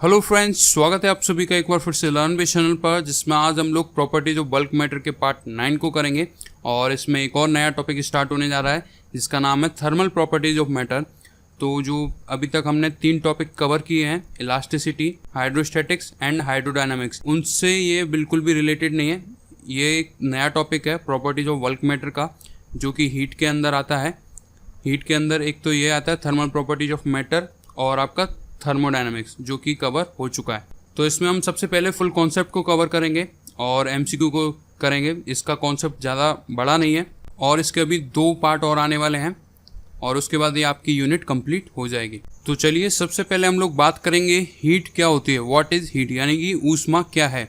Hello friends, स्वागत है आप सभी का एक बार फिर से लर्न बेस चैनल पर, जिसमें आज हम लोग प्रॉपर्टीज ऑफ बल्क मैटर के पार्ट 9 को करेंगे। और इसमें एक और नया टॉपिक स्टार्ट होने जा रहा है जिसका नाम है थर्मल प्रॉपर्टीज ऑफ मैटर। तो जो अभी तक हमने 3 टॉपिक कवर किए हैं, इलास्टिसिटी, हाइड्रोस्टैटिक्स एंड हाइड्रोडायनामिक्स, उनसे ये बिल्कुल भी रिलेटेड नहीं है। ये एक नया टॉपिक है प्रॉपर्टीज ऑफ बल्क मैटर का, जो कि हीट के अंदर आता है। हीट के अंदर एक तो ये आता है थर्मल प्रॉपर्टीज ऑफ मैटर और आपका थर्मोडायनामिक्स, जो कि कवर हो चुका है। तो इसमें हम सबसे पहले फुल कॉन्सेप्ट को कवर करेंगे और एमसीक्यू को करेंगे। इसका कॉन्सेप्ट ज़्यादा बड़ा नहीं है और इसके अभी 2 पार्ट और आने वाले हैं और उसके बाद ये आपकी यूनिट कंप्लीट हो जाएगी। तो चलिए सबसे पहले हम लोग बात करेंगे हीट क्या होती है, व्हाट इज़ हीट, यानी कि ऊष्मा क्या है।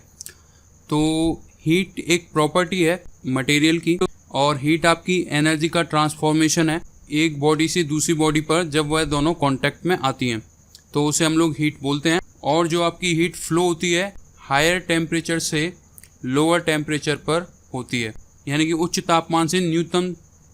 तो हीट एक प्रॉपर्टी है मटेरियल की, और हीट आपकी एनर्जी का ट्रांसफॉर्मेशन है एक बॉडी से दूसरी बॉडी पर जब वह दोनों कॉन्टैक्ट में आती हैं, तो उसे हम लोग हीट बोलते हैं। और जो आपकी हीट फ्लो होती है हायर टेम्परेचर से लोअर टेम्परेचर पर होती है, यानी कि उच्च तापमान से न्यूनतम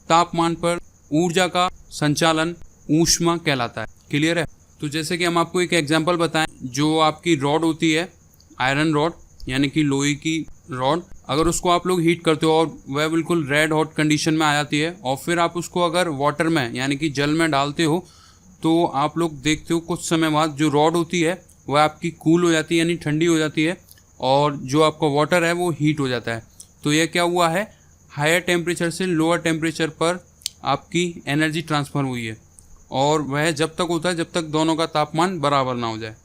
तापमान पर ऊर्जा का संचालन ऊष्मा कहलाता है। क्लियर है? तो जैसे कि हम आपको एक एग्जांपल बताएं, जो आपकी रॉड होती है आयरन रॉड, यानी कि लोहे की रॉड, अगर उसको आप लोग हीट करते हो और वह बिल्कुल रेड हॉट कंडीशन में आ जाती है, और फिर आप उसको अगर वाटर में यानी कि जल में डालते हो, तो आप लोग देखते हो कुछ समय बाद जो रॉड होती है वह आपकी कूल हो जाती है, यानी ठंडी हो जाती है, और जो आपका वाटर है वो हीट हो जाता है। तो यह क्या हुआ है, हायर टेम्परेचर से लोअर टेम्परेचर पर आपकी एनर्जी ट्रांसफ़र हुई है, और वह जब तक होता है जब तक दोनों का तापमान बराबर ना हो जाए।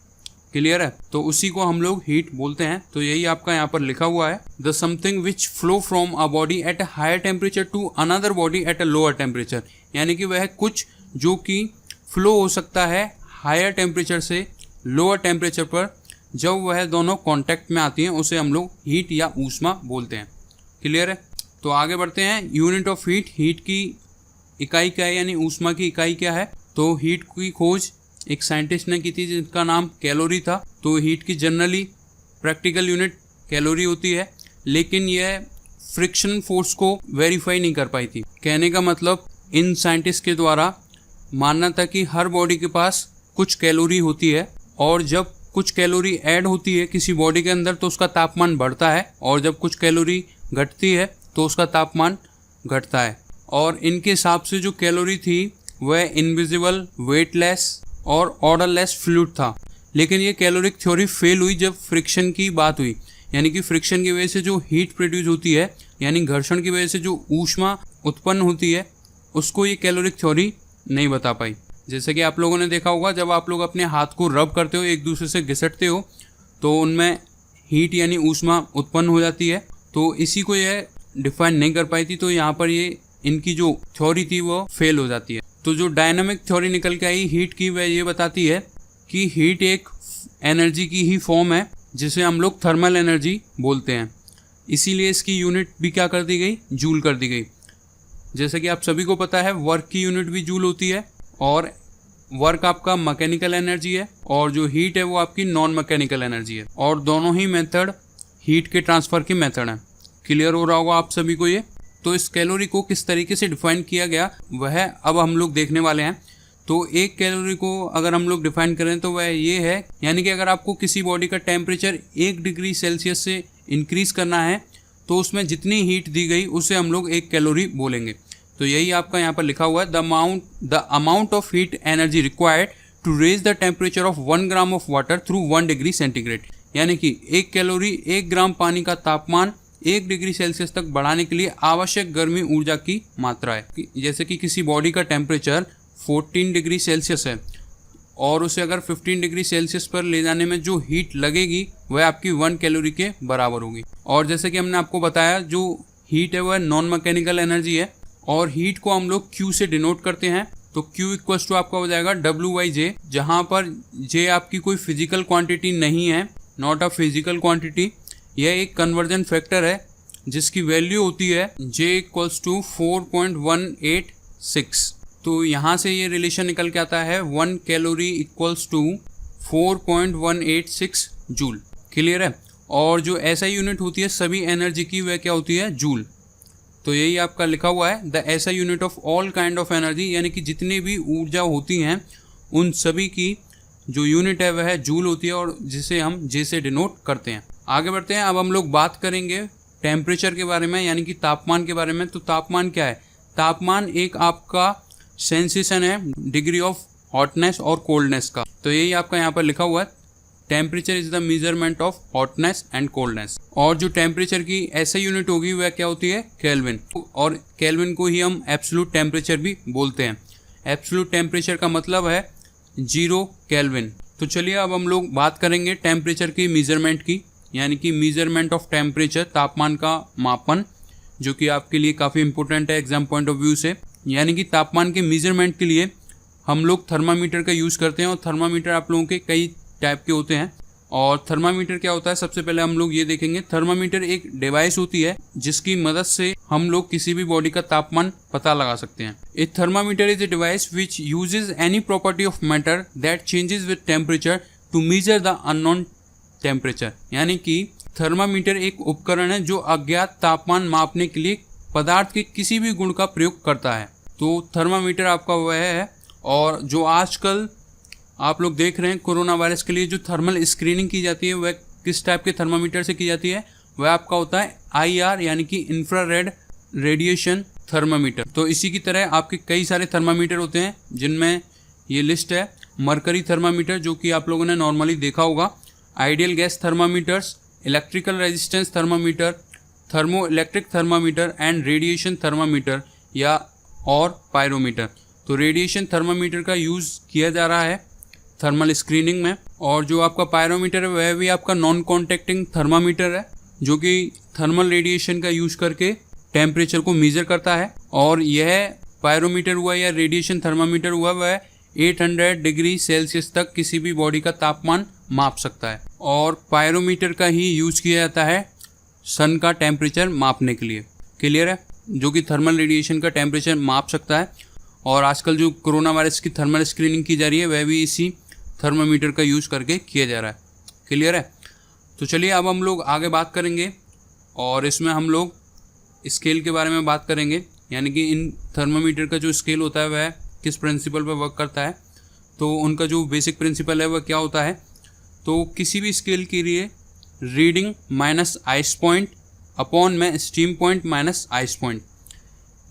क्लियर है? तो उसी को हम लोग हीट बोलते हैं। तो यही आपका यहाँ पर लिखा हुआ है, the something which flow from a body at a higher temperature to another body at a lower temperature, यानी कि वह कुछ जो कि फ्लो हो सकता है हायर टेम्परेचर से लोअर टेम्परेचर पर जब वह दोनों कांटेक्ट में आती हैं, उसे हम लोग हीट या ऊष्मा बोलते हैं। क्लियर है? तो आगे बढ़ते हैं। यूनिट ऑफ हीट, हीट की इकाई क्या है, यानी ऊष्मा की इकाई क्या है। तो हीट की खोज एक साइंटिस्ट ने की थी जिसका नाम कैलोरी था। तो हीट की जनरली प्रैक्टिकल यूनिट कैलोरी होती है, लेकिन यह फ्रिक्शन फोर्स को वेरीफाई नहीं कर पाई थी। कहने का मतलब इन साइंटिस्ट के द्वारा मानना था कि हर बॉडी के पास कुछ कैलोरी होती है, और जब कुछ कैलोरी ऐड होती है किसी बॉडी के अंदर तो उसका तापमान बढ़ता है, और जब कुछ कैलोरी घटती है तो उसका तापमान घटता है। और इनके हिसाब से जो कैलोरी थी वह इनविजिबल, वेटलेस और ऑर्डरलेस फ्लूइड था। लेकिन ये कैलोरिक थ्योरी फेल हुई जब फ्रिक्शन की बात हुई, यानी कि फ्रिक्शन की वजह से जो हीट प्रोड्यूस होती है, यानी घर्षण की वजह से जो ऊष्मा उत्पन्न होती है, उसको ये कैलोरिक थ्योरी नहीं बता पाई। जैसे कि आप लोगों ने देखा होगा, जब आप लोग अपने हाथ को रब करते हो, एक दूसरे से घिसटते हो, तो उनमें हीट यानी ऊष्मा उत्पन्न हो जाती है। तो इसी को यह डिफाइन नहीं कर पाई थी, तो यहाँ पर ये इनकी जो थ्योरी थी वो फेल हो जाती है। तो जो डायनामिक थ्योरी निकल के आई हीट की, वह ये बताती है कि हीट एक एनर्जी की ही फॉर्म है जिसे हम लोग थर्मल एनर्जी बोलते हैं। इसीलिए इसकी यूनिट भी क्या कर दी गई, जूल कर दी गई। जैसे कि आप सभी को पता है वर्क की यूनिट भी जूल होती है, और वर्क आपका मैकेनिकल एनर्जी है, और जो हीट है वो आपकी नॉन मैकेनिकल एनर्जी है, और दोनों ही मेथड हीट के ट्रांसफ़र की मेथड है। क्लियर हो रहा होगा आप सभी को ये। तो इस कैलोरी को किस तरीके से डिफाइन किया गया वह अब हम लोग देखने वाले हैं। तो एक कैलोरी को अगर हम लोग डिफाइन करें तो वह ये है, यानी कि अगर आपको किसी बॉडी का टेम्परेचर 1 डिग्री सेल्सियस से इंक्रीज़ करना है तो उसमें जितनी हीट दी गई उसे हम लोग 1 कैलोरी बोलेंगे। तो यही आपका यहाँ पर लिखा हुआ है, the amount of heat energy required to raise the temperature of 1 gram of water through 1 degree centigrade, यानी कि 1 कैलोरी 1 ग्राम पानी का तापमान 1 डिग्री सेल्सियस तक बढ़ाने के लिए आवश्यक गर्मी ऊर्जा की मात्रा है। जैसे कि किसी बॉडी का टेम्परेचर 14 डिग्री सेल्सियस है, और उसे अगर 15 डिग्री सेल्सियस पर ले जाने में जो हीट लगेगी वह आपकी 1 कैलोरी के बराबर होगी। और जैसे कि हमने आपको बताया, जो हीट है वह नॉन मैकेनिकल एनर्जी है, और हीट को हम लोग Q से डिनोट करते हैं। तो Q इक्वल्स टू आपका हो जाएगा W/J, जहाँ पर J आपकी कोई फिजिकल क्वांटिटी नहीं है, नॉट अ फिजिकल क्वांटिटी। यह एक कन्वर्जन फैक्टर है जिसकी वैल्यू होती है J इक्वल्स टू 4.186। तो यहाँ से ये रिलेशन निकल के आता है 1 calorie equals to 4.186 joule. Clear है? और जो ऐसा यूनिट होती है सभी एनर्जी की, वह क्या होती है, जूल। तो यही आपका लिखा हुआ है, द ऐसा unit of all kind of energy, यानी कि जितनी भी ऊर्जा होती हैं उन सभी की जो यूनिट है वह जूल होती है और जिसे हम जे से डिनोट करते हैं। आगे बढ़ते हैं। अब हम लोग बात करेंगे टेम्परेचर के बारे में, यानी कि तापमान के बारे में। तो तापमान क्या है? तापमान एक आपका सेंसेशन है डिग्री ऑफ हॉटनेस और कोल्डनेस का। तो यही आपका यहाँ पर लिखा हुआ है, temperature is the measurement of hotness and coldness. और जो टेम्परेचर की ऐसे यूनिट होगी वह क्या होती है? केल्विन। और केल्विन को ही हम एब्सोल्यूट टेम्परेचर भी बोलते हैं। एब्सोल्यूट टेम्परेचर का मतलब है 0 केल्विन। तो चलिए अब हम लोग बात करेंगे टेम्परेचर की मेजरमेंट की, यानी कि मेजरमेंट ऑफ टेम्परेचर, तापमान का मापन, जो कि आपके लिए काफ़ी इंपॉर्टेंट है एग्जाम पॉइंट ऑफ व्यू से। यानी कि तापमान के मेजरमेंट के लिए हम लोग थर्मामीटर का यूज़ करते हैं। और थर्मामीटर आप लोगों के कई टाइप के होते हैं। और थर्मामीटर क्या होता है, सबसे पहले हम लोग ये देखेंगे। थर्मामीटर एक डिवाइस होती है जिसकी मदद से हम लोग किसी भी बॉडी का तापमान पता लगा सकते हैं। A thermometer is a device which uses any property of matter that changes with temperature to measure the unknown temperature. यानी कि थर्मामीटर एक उपकरण है जो अज्ञात तापमान मापने के लिए पदार्थ के किसी भी गुण का प्रयोग करता है। तो थर्मामीटर आपका वह है। और जो आजकल आप लोग देख रहे हैं कोरोना वायरस के लिए जो थर्मल स्क्रीनिंग की जाती है वह किस टाइप के थर्मामीटर से की जाती है? वह आपका होता है IR, यानी कि इंफ्रारेड रेडिएशन थर्मामीटर। तो इसी की तरह आपके कई सारे थर्मामीटर होते हैं जिनमें ये लिस्ट है। मरकरी थर्मामीटर, जो कि आप लोगों ने नॉर्मली देखा होगा, ideal gas thermometers, electrical resistance thermometer, thermo electric thermometer and radiation thermometer या और पायरोमीटर। तो रेडिएशन थर्मामीटर का यूज़ किया जा रहा है थर्मल स्क्रीनिंग में। और जो आपका पायरोमीटर है वह भी आपका नॉन कॉन्टैक्टिंग थर्मामीटर है, जो कि थर्मल रेडिएशन का यूज़ करके टेम्परेचर को मेजर करता है। और यह पायरोमीटर हुआ या रेडिएशन थर्मामीटर हुआ वह 800 डिग्री सेल्सियस तक किसी भी बॉडी का तापमान माप सकता है। और पायरोमीटर का ही यूज़ किया जाता है सन का टेम्परेचर मापने के लिए। क्लियर है? जो कि थर्मल रेडिएशन का टेम्परेचर माप सकता है। और आजकल जो कोरोना वायरस की थर्मल स्क्रीनिंग की जा रही है वह भी इसी थर्मामीटर का यूज़ करके किया जा रहा है। क्लियर है? तो चलिए अब हम लोग आगे बात करेंगे और इसमें हम लोग स्केल के बारे में बात करेंगे, यानी कि इन थर्मामीटर का जो स्केल होता है वह किस प्रिंसिपल पर वर्क करता है। तो उनका जो बेसिक प्रिंसिपल है वह क्या होता है? तो किसी भी स्केल के लिए reading minus ice point upon में steam point minus ice point.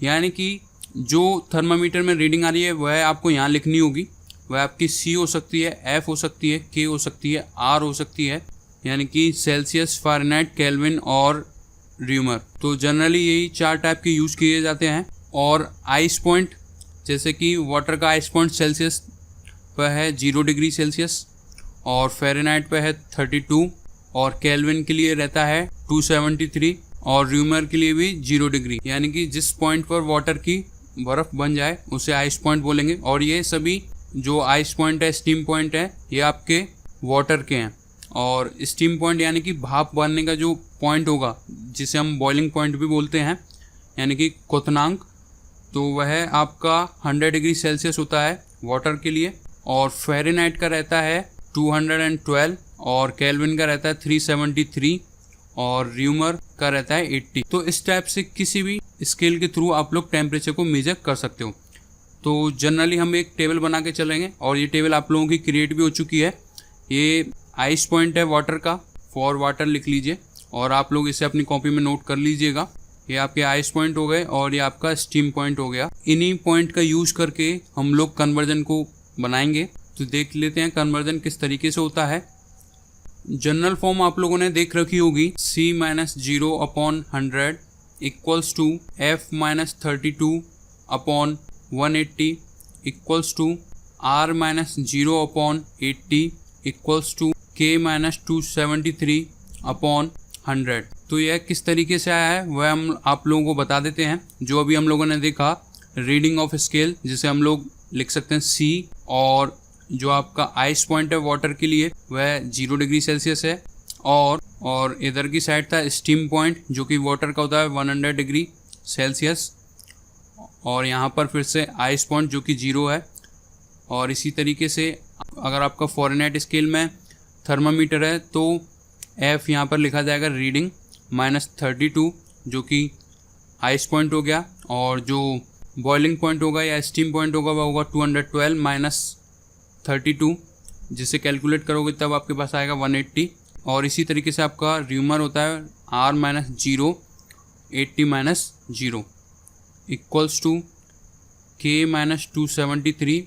यानी कि जो थर्मामीटर में रीडिंग आ रही है वह आपको यहाँ लिखनी होगी। वह आपकी C हो सकती है, F हो सकती है, K हो सकती है, R हो सकती है, यानी कि सेल्सियस, फ़ारेनहाइट, केल्विन और र्यूमर। तो जनरली यही 4 टाइप के यूज़ किए जाते हैं। और आइस पॉइंट, जैसे कि वाटर का आइस पॉइंट सेल्सियस पर है 0 डिग्री सेल्सियस और फ़ारेनहाइट पर है 32 और केल्विन के लिए रहता है 273 और र्यूमर के लिए भी 0 डिग्री। यानी कि जिस पॉइंट पर वाटर की बर्फ़ बन जाए उसे आइस पॉइंट बोलेंगे। और ये सभी जो आइस पॉइंट है, स्टीम पॉइंट है, ये आपके वाटर के हैं। और स्टीम पॉइंट यानी कि भाप बनने का जो पॉइंट होगा, जिसे हम बॉइलिंग पॉइंट भी बोलते हैं, यानी कि क्वथनांक, तो वह आपका 100 डिग्री सेल्सियस होता है वाटर के लिए। और फ़ारेनहाइट का रहता है 212 और केल्विन का रहता है 373 और र्यूमर का रहता है 80। तो इस टाइप से किसी भी स्केल के थ्रू आप लोग टेम्परेचर को मेजर कर सकते हो। तो जनरली हम एक टेबल बना के चलेंगे और ये टेबल आप लोगों की क्रिएट भी हो चुकी है। ये आइस पॉइंट है वाटर का, फॉर वाटर लिख लीजिए और आप लोग इसे अपनी कॉपी में नोट कर लीजिएगा। ये आपके आइस पॉइंट हो गए और ये आपका स्टीम पॉइंट हो गया। इन्हीं पॉइंट का यूज़ करके हम लोग कन्वर्जन को बनाएंगे। तो देख लेते हैं कन्वर्जन किस तरीके से होता है। जनरल फॉर्म आप लोगों ने देख रखी होगी, C-0/100 equals to F-32 upon 180 equals to R-0/80 equals to K-273 upon 100। तो यह किस तरीके से आया है वह हम आप लोगों को बता देते हैं। जो अभी हम लोगों ने देखा रीडिंग ऑफ स्केल, जिसे हम लोग लिख सकते हैं C, और जो आपका आइस पॉइंट है वाटर के लिए वह 0 डिग्री सेल्सियस है। और इधर की साइड था स्टीम पॉइंट जो कि वाटर का होता है 100 डिग्री सेल्सियस। और यहाँ पर फिर से आइस पॉइंट जो कि 0 है। और इसी तरीके से अगर आपका फ़ारेनहाइट स्केल में थर्मामीटर है तो F यहाँ पर लिखा जाएगा रीडिंग -32 जो कि आइस पॉइंट हो गया। और जो बॉइलिंग पॉइंट होगा या स्टीम पॉइंट होगा वह होगा 212 -32 जिसे कैलकुलेट करोगे तब आपके पास आएगा 180। और इसी तरीके से आपका र्यूमर होता है r minus 0 80 minus 0 equals to k minus 273।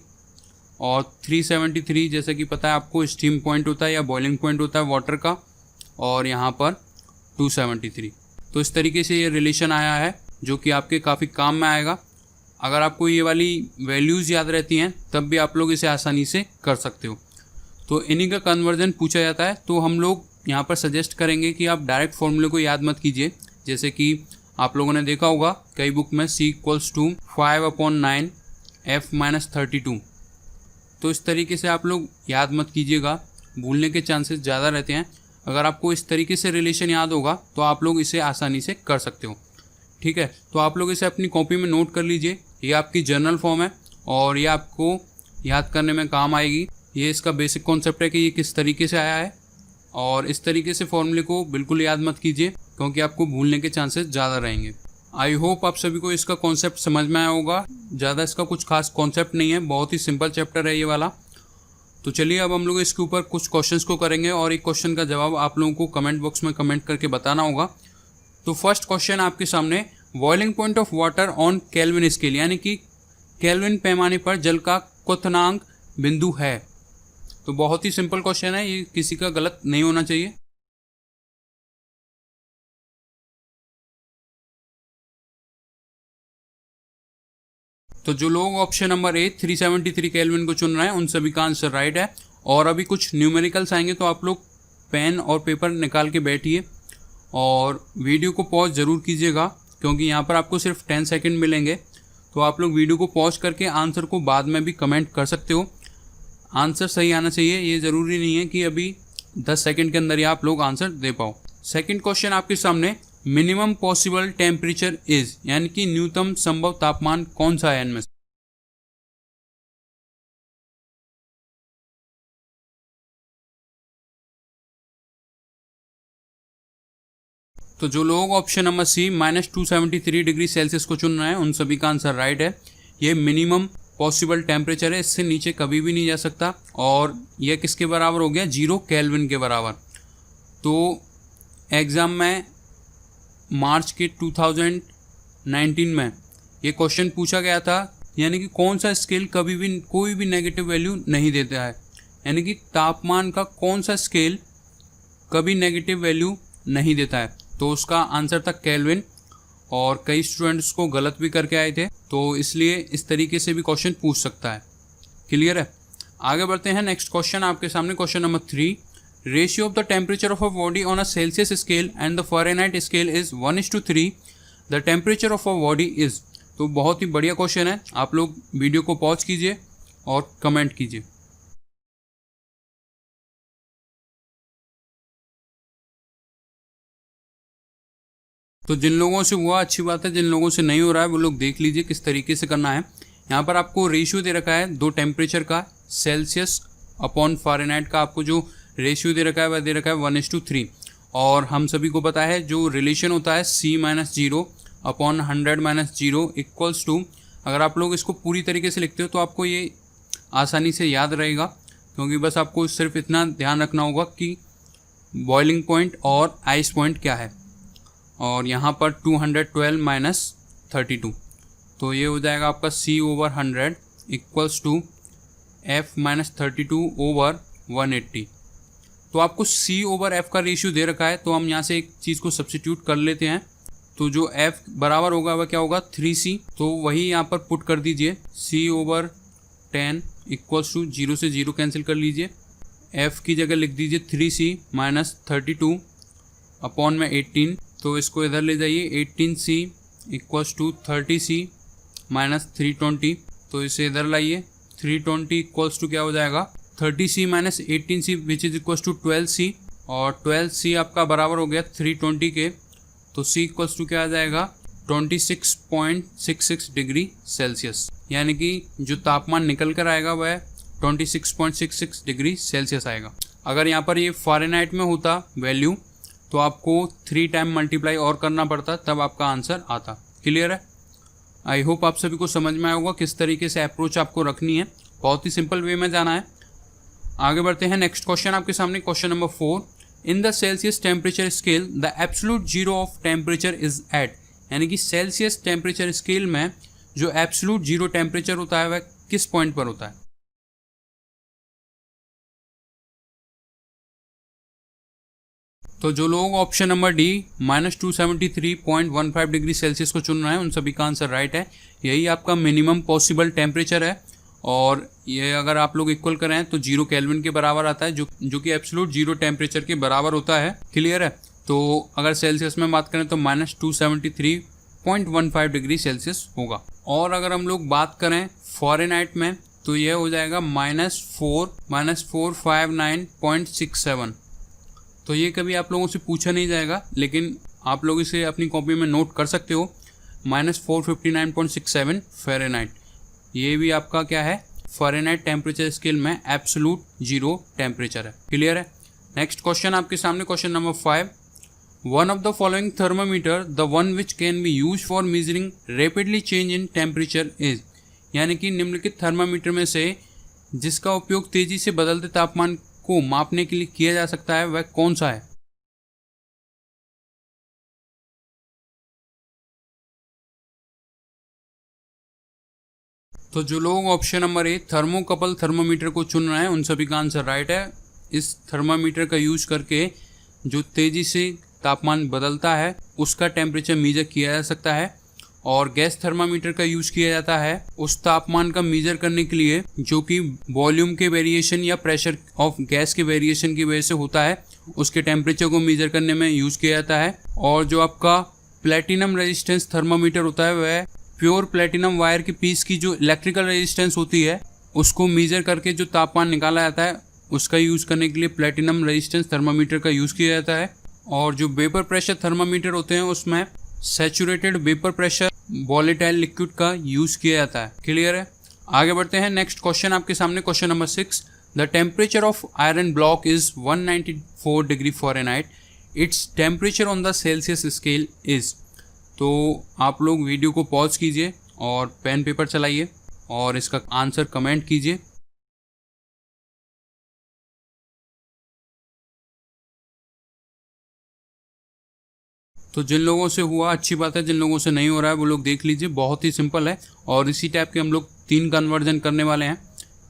और 373 जैसा कि पता है आपको स्टीम पॉइंट होता है या बॉइलिंग पॉइंट होता है वाटर का, और यहाँ पर 273। तो इस तरीके से ये रिलेशन आया है जो कि आपके काफ़ी काम में आएगा। अगर आपको ये वाली वैल्यूज़ याद रहती हैं तब भी आप लोग इसे आसानी से कर सकते हो। तो इन्हीं का कन्वर्जन पूछा जाता है, तो हम लोग यहाँ पर सजेस्ट करेंगे कि आप डायरेक्ट फॉर्मूले को याद मत कीजिए। जैसे कि आप लोगों ने देखा होगा कई बुक में c equals to 5/9 f minus 32। तो इस तरीके से आप लोग याद मत कीजिएगा, भूलने के चांसेस ज़्यादा रहते हैं। अगर आपको इस तरीके से रिलेशन याद होगा तो आप लोग इसे आसानी से कर सकते हो। ठीक है, तो आप लोग इसे अपनी कॉपी में नोट कर लीजिए। ये आपकी जर्नल फॉर्म है और ये आपको याद करने में काम आएगी। ये इसका बेसिक कॉन्सेप्ट है कि ये किस तरीके से आया है, और इस तरीके से फॉर्मूले को बिल्कुल याद मत कीजिए क्योंकि आपको भूलने के चांसेस ज़्यादा रहेंगे। आई होप आप सभी को इसका कॉन्सेप्ट समझ में आया होगा। ज़्यादा इसका कुछ खास कॉन्सेप्ट नहीं है, बहुत ही सिंपल चैप्टर है ये वाला। तो चलिए अब हम लोग इसके ऊपर कुछ क्वेश्चंस को करेंगे और एक क्वेश्चन का जवाब आप लोगों को कमेंट बॉक्स में कमेंट करके बताना होगा। तो फर्स्ट क्वेश्चन आपके सामने, boiling point of water on kelvin scale, यानी कि केल्विन पैमाने पर जल का क्वथनांक बिंदु है। तो बहुत ही सिंपल क्वेश्चन है, ये किसी का गलत नहीं होना चाहिए। तो जो लोग ऑप्शन नंबर ए 373 केल्विन को चुन रहे हैं उन सभी का आंसर राइट है। और अभी कुछ न्यूमेरिकल्स आएंगे तो आप लोग पेन और पेपर निकाल के बैठिए और वीडियो को पॉज ज़रूर कीजिएगा क्योंकि यहाँ पर आपको सिर्फ 10 सेकंड मिलेंगे। तो आप लोग वीडियो को पॉज करके आंसर को बाद में भी कमेंट कर सकते हो। आंसर सही आना चाहिए, ये ज़रूरी नहीं है कि अभी 10 सेकंड के अंदर ही आप लोग आंसर दे पाओ। सेकंड क्वेश्चन आपके सामने, मिनिमम पॉसिबल टेम्परेचर इज, यानी कि न्यूनतम संभव तापमान कौन सा है इनमें से। तो जो लोग option number C minus 273 degree Celsius को चुन रहे हैं उन सभी का आंसर राइट है। ये मिनिमम पॉसिबल टेम्परेचर है, इससे नीचे कभी भी नहीं जा सकता। और यह किसके बराबर हो गया, 0 केल्विन के बराबर। तो एग्ज़ाम में मार्च के 2019 में ये क्वेश्चन पूछा गया था, यानी कि कौन सा स्केल कभी भी कोई भी नेगेटिव वैल्यू नहीं देता है, यानी कि तापमान का कौन सा स्केल कभी नेगेटिव वैल्यू नहीं देता है। तो उसका आंसर था केल्विन, और कई स्टूडेंट्स को गलत भी करके आए थे, तो इसलिए इस तरीके से भी क्वेश्चन पूछ सकता है। क्लियर है, आगे बढ़ते हैं। नेक्स्ट क्वेश्चन आपके सामने, question number 3, ratio of the temperature of a body on a Celsius scale and the Fahrenheit scale is 1:3, the temperature of a body is. तो बहुत ही बढ़िया क्वेश्चन है, आप लोग वीडियो को पॉज कीजिए और कमेंट कीजिए। तो जिन लोगों से हुआ अच्छी बात है, जिन लोगों से नहीं हो रहा है वो लोग देख लीजिए किस तरीके से करना है। यहाँ पर आपको रेशियो दे रखा है दो टेम्परेचर का, सेल्सियस अपॉन फ़ारेनहाइट का आपको जो रेशियो दे रखा है वह दे रखा है 1:3। और हम सभी को पता है जो रिलेशन होता है C-0 अपॉन 100-0 इक्वल्स टू, अगर आप लोग इसको पूरी तरीके से लिखते हो तो आपको ये आसानी से याद रहेगा, क्योंकि बस आपको सिर्फ इतना ध्यान रखना होगा कि बॉइलिंग पॉइंट और आइस पॉइंट क्या है। और यहाँ पर 212 - 32, तो ये हो जाएगा आपका C/100 इक्वल्स टू F - 32/180। तो आपको C/F का रेशियो दे रखा है, तो हम यहाँ से एक चीज़ को सब्स्टिट्यूट कर लेते हैं। तो जो F बराबर होगा वह क्या होगा 3C, तो वही यहाँ पर पुट कर दीजिए। C/10 इक्वल्स टू 0 से 0 कैंसिल कर लीजिए, F की जगह लिख दीजिए 3C - 32 अपॉन में 18, तो इसको इधर ले जाइए। 18C इक्वल्स टू 30C - 320, तो इसे इधर लाइए। 320 इक्वल्स टू क्या हो जाएगा 30C - 18C which is equals to 12C, और 12C आपका बराबर हो गया 320 के, तो C इक्वल्स टू क्या आ जाएगा 26.66 डिग्री सेल्सियस, यानी कि जो तापमान निकल कर आएगा वह 26.66 डिग्री सेल्सियस आएगा। अगर यहाँ पर ये फ़ारेनहाइट में होता वैल्यू तो आपको 3 टाइम मल्टीप्लाई और करना पड़ता, तब आपका आंसर आता। क्लियर है, आई होप आप सभी को समझ में आया होगा किस तरीके से अप्रोच आपको रखनी है। बहुत ही सिंपल वे में जाना है। आगे बढ़ते हैं, नेक्स्ट क्वेश्चन आपके सामने, question number 4। In the Celsius temperature scale the absolute zero of temperature is at, यानी कि सेल्सियस टेम्परेचर स्केल में जो एब्सोल्यूट जीरो टेम्परेचर होता है वह किस पॉइंट पर होता है। तो जो लोग option number D -273.15 degree Celsius को चुन रहे हैं उन सभी का आंसर राइट है। यही आपका मिनिमम पॉसिबल टेम्परेचर है और ये अगर आप लोग इक्वल करें तो 0 केल्विन के बराबर आता है, जो कि एब्सोल्यूट जीरो टेम्परेचर के बराबर होता है। क्लियर है। तो अगर सेल्सियस में बात करें तो -273.15 डिग्री सेल्सियस होगा। और अगर हम लोग बात करें फ़ारेनहाइट में तो यह हो जाएगा -459.67। तो ये कभी आप लोगों से पूछा नहीं जाएगा, लेकिन आप लोग इसे अपनी कॉपी में नोट कर सकते हो। -459.67 फ़ारेनहाइट, ये भी आपका क्या है, फ़ारेनहाइट टेम्परेचर स्केल में एब्सोल्यूट जीरो टेम्परेचर है। क्लियर है। नेक्स्ट क्वेश्चन आपके सामने, question number 5। One of the following thermometer the one which can be use for measuring rapidly change in temperature is, यानी कि निम्नलिखित थर्मामीटर में से जिसका उपयोग तेजी से बदलते तापमान को मापने के लिए किया जा सकता है वह कौन सा है। तो जो लोग option number A thermocouple thermometer को चुन रहे हैं उन सभी का आंसर राइट है। इस थर्मामीटर का यूज करके जो तेजी से तापमान बदलता है उसका टेम्परेचर मेजर किया जा सकता है। और गैस थर्मामीटर का यूज किया जाता है उस तापमान का मेजर करने के लिए जो कि वॉल्यूम के वेरिएशन या प्रेशर ऑफ गैस के वेरिएशन की वजह से होता है, उसके टेम्परेचर को मेजर करने में यूज किया जाता है। और जो आपका प्लेटिनम रेजिस्टेंस थर्मामीटर होता है वह प्योर प्लेटिनम वायर की पीस की जो इलेक्ट्रिकल रेजिस्टेंस होती है उसको मेजर करके जो तापमान निकाला जाता है उसका यूज करने के लिए प्लेटिनम रेजिस्टेंस थर्मामीटर का यूज किया जाता है। और जो वेपर प्रेशर थर्मामीटर होते हैं उसमें saturated vapour pressure volatile liquid का यूज किया जाता है। क्लियर है। आगे बढ़ते हैं, नेक्स्ट क्वेश्चन आपके सामने, question number 6। The temperature of iron block is 194 degree Fahrenheit, its temperature on the Celsius scale is. तो आप लोग वीडियो को पॉज कीजिए और पेन पेपर चलाइए और इसका आंसर कमेंट कीजिए। तो जिन लोगों से हुआ अच्छी बात है, जिन लोगों से नहीं हो रहा है वो लोग देख लीजिए, बहुत ही सिंपल है। और इसी टाइप के हम लोग 3 कन्वर्जन करने वाले हैं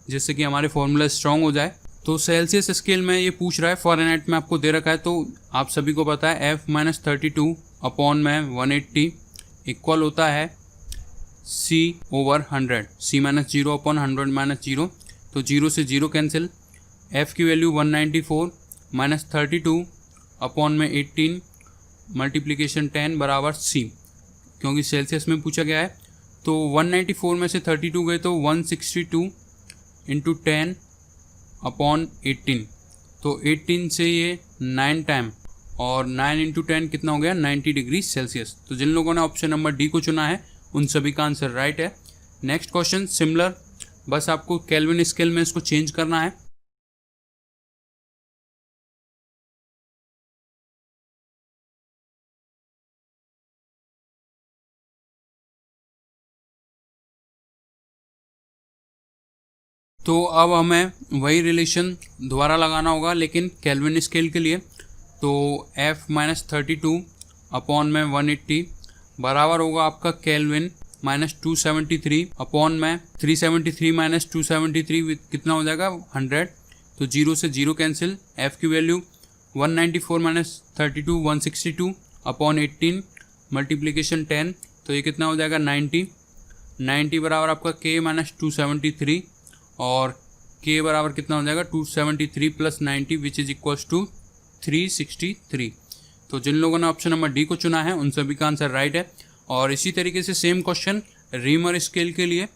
जिससे कि हमारे फॉर्मूला स्ट्रांग हो जाए। तो सेल्सियस स्केल में ये पूछ रहा है, फ़ारेनहाइट में आपको दे रखा है, तो आप सभी को पता है F-32 अपॉन में 180 इक्वल होता है C/100, C-0 अपॉन 100-0। तो 0 से 0 कैंसिल, F की वैल्यू 194 -32 अपॉन में 18 मल्टीप्लिकेशन 10 बराबर C, क्योंकि सेल्सियस में पूछा गया है। तो 194 में से 32 गए तो 162 इंटू 10 अपॉन 18, तो 18 से ये 9 टाइम और 9 इंटू 10 कितना हो गया, 90 डिग्री सेल्सियस। तो जिन लोगों ने ऑप्शन नंबर डी को चुना है उन सभी का आंसर राइट है। नेक्स्ट क्वेश्चन सिमिलर, बस आपको केल्विन स्केल में इसको चेंज करना है। तो अब हमें वही रिलेशन दोबारा लगाना होगा लेकिन केल्विन स्केल के लिए। तो F-32 अपॉन में 180 बराबर होगा आपका केल्विन -273 अपॉन में 373 -273 कितना हो जाएगा, 100। तो 0 से 0 कैंसिल, F की वैल्यू 194 -32 162 अपॉन 18 मल्टीप्लिकेशन 10, तो ये कितना हो जाएगा, 90 बराबर आपका K -273 और K बराबर कितना हो जाएगा, 273 + 90 विच इज इक्वल्स टू 363। तो जिन लोगों ने ऑप्शन नंबर डी को चुना है उन सभी का आंसर राइट है। और इसी तरीके से सेम क्वेश्चन रीमर स्केल के लिए।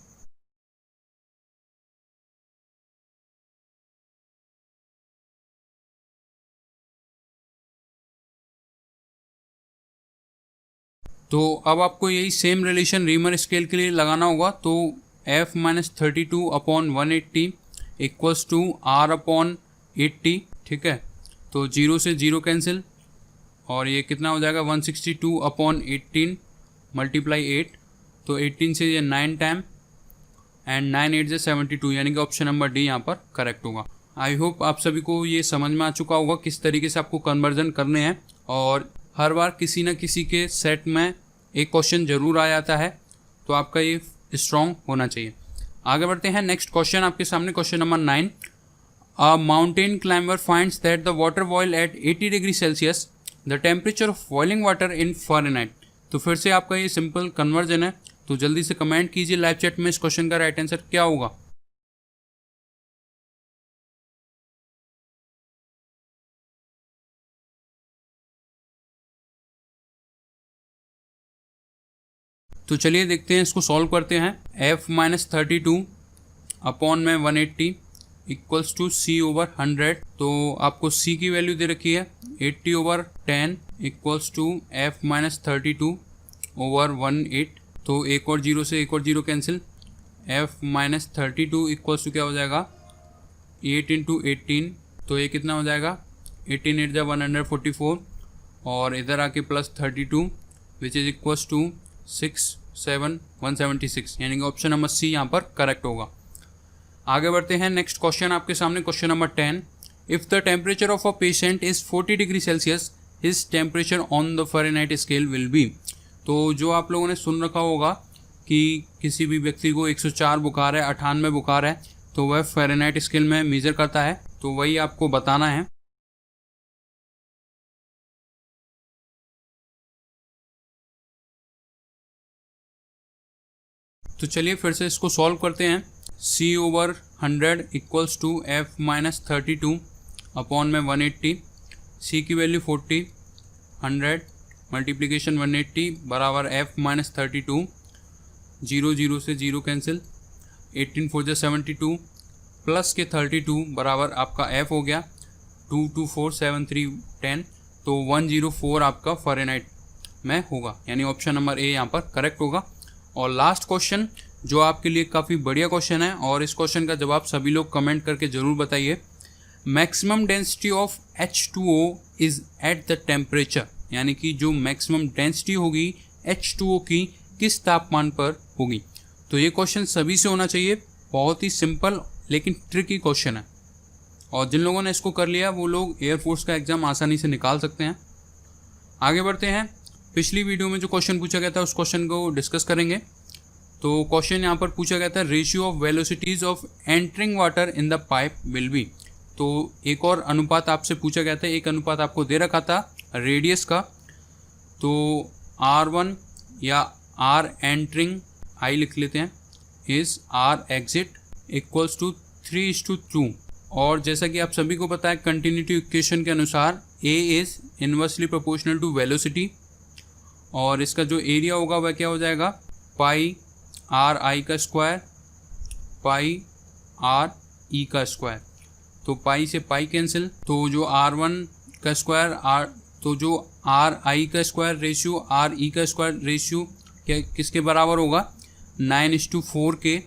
तो अब आपको यही सेम रिलेशन रीमर स्केल के लिए लगाना होगा। तो F-32 upon 180 equals to R upon 80, ठीक है। तो 0 से 0 कैंसिल और ये कितना हो जाएगा, 162 अपॉन 18 मल्टीप्लाई 8, तो 18 से ये 9 टाइम एंड 9 8 से 72, यानी कि ऑप्शन नंबर डी यहाँ पर करेक्ट होगा। आई होप आप सभी को ये समझ में आ चुका होगा किस तरीके से आपको कन्वर्जन करने हैं, और हर बार किसी न किसी के सेट में एक क्वेश्चन जरूर आ जाता है, तो आपका ये स्ट्रॉन्ग होना चाहिए। आगे बढ़ते हैं। नेक्स्ट क्वेश्चन आपके सामने, question number 9। A mountain climber finds that the water boil at 80 degree Celsius, the temperature of boiling water in Fahrenheit. तो फिर से आपका ये सिंपल कन्वर्जन है, तो जल्दी से कमेंट कीजिए लाइव चैट में इस क्वेश्चन का राइट आंसर क्या होगा। तो चलिए देखते हैं, इसको सॉल्व करते हैं। f-32 अपॉन में 180 इक्वल्स टू c ओवर 100। तो आपको c की वैल्यू दे रखी है 80 over 10 equals to f-32 over 18। तो एक और जीरो से एक और zero cancel, f-32 equals to क्या हो जाएगा 8 इंटू 18। तो ये कितना हो जाएगा 18 8 144, और इधर आके plus 32 which is equals to 6 7 176, यानी कि ऑप्शन नंबर सी यहाँ पर करेक्ट होगा। आगे बढ़ते हैं। नेक्स्ट क्वेश्चन आपके सामने, question number 10। If the temperature of a patient is 40 degree Celsius, his temperature on the Fahrenheit scale will be. तो जो आप लोगों ने सुन रखा होगा कि किसी भी व्यक्ति को 104 बुखार है, 98 बुखार है, तो वह फ़ारेनहाइट स्केल में मेजर करता है, तो वही आपको बताना है। तो चलिए फिर से इसको सॉल्व करते हैं। c over 100 equals to f-32 upon में 180। c की वैल्यू 40, 100 मल्टीप्लिकेशन 180 बराबर f-32, 0 0 से 0 कैंसिल, 18 4 72 प्लस के 32 बराबर आपका f हो गया 2 2 4 7 3 10। तो 104 आपका फ़ारेनहाइट में होगा, यानी ऑप्शन नंबर ए यहाँ पर करेक्ट होगा। और लास्ट क्वेश्चन जो आपके लिए काफ़ी बढ़िया क्वेश्चन है, और इस क्वेश्चन का जवाब सभी लोग कमेंट करके ज़रूर बताइए। Maximum density of H2O is at the temperature, यानी कि जो मैक्सिमम डेंसिटी होगी H2O की किस तापमान पर होगी। तो ये क्वेश्चन सभी से होना चाहिए, बहुत ही सिंपल लेकिन ट्रिकी क्वेश्चन है, और जिन लोगों ने इसको कर लिया वो लोग एयरफोर्स का एग्ज़ाम आसानी से निकाल सकते हैं। आगे बढ़ते हैं। पिछली वीडियो में जो क्वेश्चन पूछा गया था उस क्वेश्चन को डिस्कस करेंगे। तो क्वेश्चन यहाँ पर पूछा गया था ratio of velocities of entering water in the pipe will be. तो एक और अनुपात आपसे पूछा गया था, एक अनुपात आपको दे रखा था रेडियस का। तो R1 या R एंटरिंग आई लिख लेते हैं इज़ R एग्जिट इक्वल्स टू 3:2। और जैसा कि आप सभी को पता है कंटिन्यूटी इक्वेशन के अनुसार A is inversely proportional to velocity, और इसका जो एरिया होगा वह क्या हो जाएगा पाई आर आई का स्क्वायर पाई आर ई का स्क्वायर। तो पाई से पाई कैंसिल, तो जो R1 का स्क्वायर तो जो आर आई का स्क्वायर रेशियो आर ई का स्क्वायर रेशियो क्या किसके बराबर होगा 9:4 के,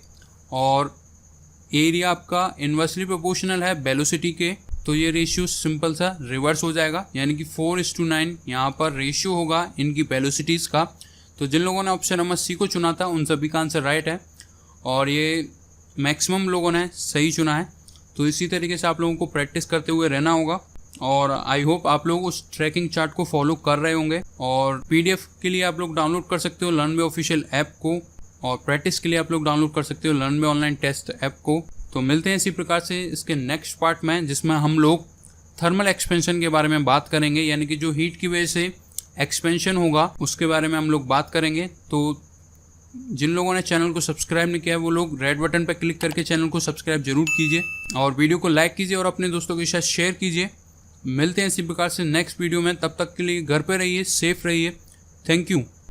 और एरिया आपका इन्वर्सली प्रोपोर्शनल है वेलोसिटी के, तो ये रेशियो सिंपल सा रिवर्स हो जाएगा, यानी कि 4:9 यहाँ पर रेशियो होगा इनकी वेलोसिटीज़ का। तो जिन लोगों ने ऑप्शन नंबर सी को चुना था उन सभी का आंसर राइट है, और ये मैक्सिमम लोगों ने सही चुना है। तो इसी तरीके से आप लोगों को प्रैक्टिस करते हुए रहना होगा, और आई होप आप लोग उस ट्रैकिंग चार्ट को फॉलो कर रहे होंगे। और PDF के लिए आप लोग डाउनलोड कर सकते हो लर्न बाय ऑफिशियल ऐप को, और प्रैक्टिस के लिए आप लोग डाउनलोड कर सकते हो learn by online test app को। तो मिलते हैं इसी प्रकार से इसके नेक्स्ट पार्ट में, जिसमें हम लोग थर्मल एक्सपेंशन के बारे में बात करेंगे, यानी कि जो हीट की वजह से एक्सपेंशन होगा उसके बारे में हम लोग बात करेंगे। तो जिन लोगों ने चैनल को सब्सक्राइब नहीं किया है वो लोग रेड बटन पर क्लिक करके चैनल को सब्सक्राइब जरूर कीजिए, और वीडियो को लाइक कीजिए और अपने दोस्तों के साथ शेयर कीजिए। मिलते हैं इसी प्रकार से नेक्स्ट वीडियो में, तब तक के लिए घर पे रहिए, सेफ रहिए। Thank you.